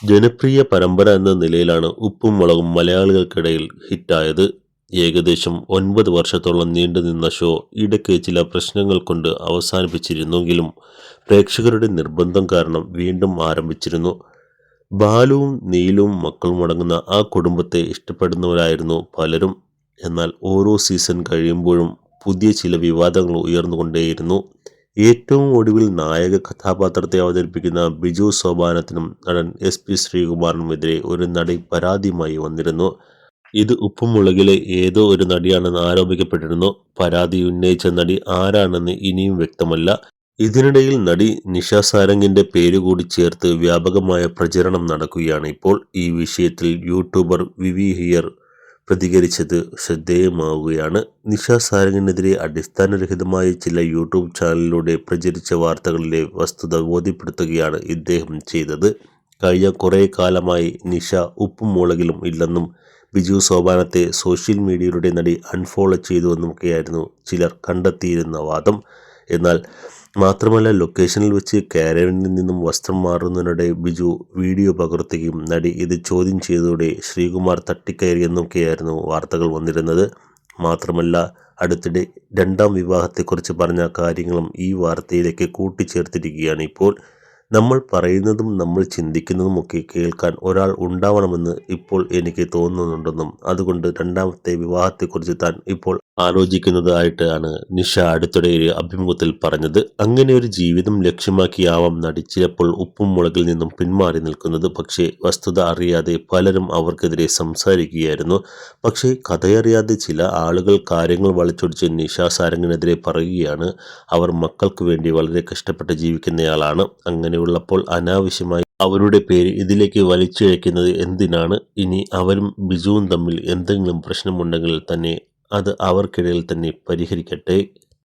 ജനപ്രിയ പരമ്പര എന്ന നിലയിലാണ് ഉപ്പും മുളകും മലയാളികൾക്കിടയിൽ ഹിറ്റായത്. ഏകദേശം 9 വർഷത്തോളം നീണ്ടുനിന്ന ഷോ ഇടയ്ക്ക് ചില പ്രശ്നങ്ങൾ കൊണ്ട് അവസാനിപ്പിച്ചിരുന്നെങ്കിലും പ്രേക്ഷകരുടെ നിർബന്ധം കാരണം വീണ്ടും ആരംഭിച്ചിരുന്നു. ബാലുവും നീലുവും മക്കളും അടങ്ങുന്ന ആ കുടുംബത്തെ ഇഷ്ടപ്പെടുന്നവരായിരുന്നു പലരും. എന്നാൽ ഓരോ സീസൺ കഴിയുമ്പോഴും പുതിയ ചില വിവാദങ്ങൾ ഉയർന്നുകൊണ്ടേയിരുന്നു. ഏറ്റവും ഒടുവിൽ നായക കഥാപാത്രത്തെ അവതരിപ്പിക്കുന്ന ബിജു സോപാനത്തിനും നടൻ SP ശ്രീകുമാറിനുമെതിരെ ഒരു നടി പരാതിയുമായി വന്നിരുന്നു. ഇത് ഉപ്പും മുളകിലെ ഏതോ ഒരു നടിയാണെന്ന് ആരോപിക്കപ്പെട്ടിരുന്നു. പരാതി ഉന്നയിച്ച നടി ആരാണെന്ന് ഇനിയും വ്യക്തമല്ല. ഇതിനിടയിൽ നടി നിഷ സാരംഗിന്റെ പേരുകൂടി ചേർത്ത് വ്യാപകമായ പ്രചരണം നടക്കുകയാണ് ഇപ്പോൾ. ഈ വിഷയത്തിൽ യൂട്യൂബർ വിവി ഹിയർ പ്രതികരിച്ചത് ശ്രദ്ധേയമാവുകയാണ്. നിഷ സാരംഗിനെതിരെ അടിസ്ഥാനരഹിതമായ ചില യൂട്യൂബ് ചാനലിലൂടെ പ്രചരിച്ച വാർത്തകളിലെ വസ്തുത ബോധ്യപ്പെടുത്തുകയാണ് ഇദ്ദേഹം ചെയ്തത്. കഴിഞ്ഞ കുറേ കാലമായി നിഷ ഉപ്പും മുളകിലും ഇല്ലെന്നും ബിജു സോപാനത്തെ സോഷ്യൽ മീഡിയയിലൂടെ നടി അൺഫോളോ ചെയ്തുവെന്നൊക്കെയായിരുന്നു ചിലർ കണ്ടെത്തിയിരുന്ന വാദം. എന്നാൽ മാത്രമല്ല, ലൊക്കേഷനിൽ വെച്ച് കാരവനിൽ നിന്നും വസ്ത്രം മാറുന്നതിനിടെ ബിജു വീഡിയോ പകർത്തുകയും നടി ഇത് ചോദ്യം ചെയ്തതോടെ ശ്രീകുമാർ തട്ടിക്കയറിയെന്നൊക്കെയായിരുന്നു വാർത്തകൾ വന്നിരുന്നത്. മാത്രമല്ല, അടുത്തിടെ രണ്ടാം വിവാഹത്തെക്കുറിച്ച് പറഞ്ഞ കാര്യങ്ങളും ഈ വാർത്തയിലേക്ക് കൂട്ടിച്ചേർത്തിരിക്കുകയാണ് ഇപ്പോൾ. നമ്മൾ പറയുന്നതും നമ്മൾ ചിന്തിക്കുന്നതുമൊക്കെ കേൾക്കാൻ ഒരാൾ ഉണ്ടാവണമെന്ന് ഇപ്പോൾ എനിക്ക് തോന്നുന്നുണ്ടെന്നും അതുകൊണ്ട് രണ്ടാമത്തെ വിവാഹത്തെക്കുറിച്ച് താൻ ഇപ്പോൾ ആലോചിക്കുന്നതായിട്ടാണ് നിഷ അടുത്തിടെ ഒരു അഭിമുഖത്തിൽ പറഞ്ഞത്. അങ്ങനെ ഒരു ജീവിതം ലക്ഷ്യമാക്കിയാവാം നടി ചിലപ്പോൾ ഉപ്പും മുളകിൽ നിന്നും പിന്മാറി നിൽക്കുന്നത്. പക്ഷേ വസ്തുത അറിയാതെ പലരും അവർക്കെതിരെ സംസാരിക്കുകയായിരുന്നു. പക്ഷേ കഥയറിയാതെ ചില ആളുകൾ കാര്യങ്ങൾ വളച്ചൊടിച്ച് നിഷ സാരംഗിനെതിരെ പറയുകയാണ്. അവർ മക്കൾക്ക് വേണ്ടി വളരെ കഷ്ടപ്പെട്ട് ജീവിക്കുന്നയാളാണ്. അങ്ങനെയുള്ളപ്പോൾ അനാവശ്യമായി അവരുടെ പേര് ഇതിലേക്ക് വലിച്ചിഴക്കുന്നത് എന്തിനാണ്? ഇനി അവരും ബിജുവും തമ്മിൽ എന്തെങ്കിലും പ്രശ്നമുണ്ടെങ്കിൽ തന്നെ അത് അവർക്കിടയിൽ തന്നെ പരിഹരിക്കട്ടെ.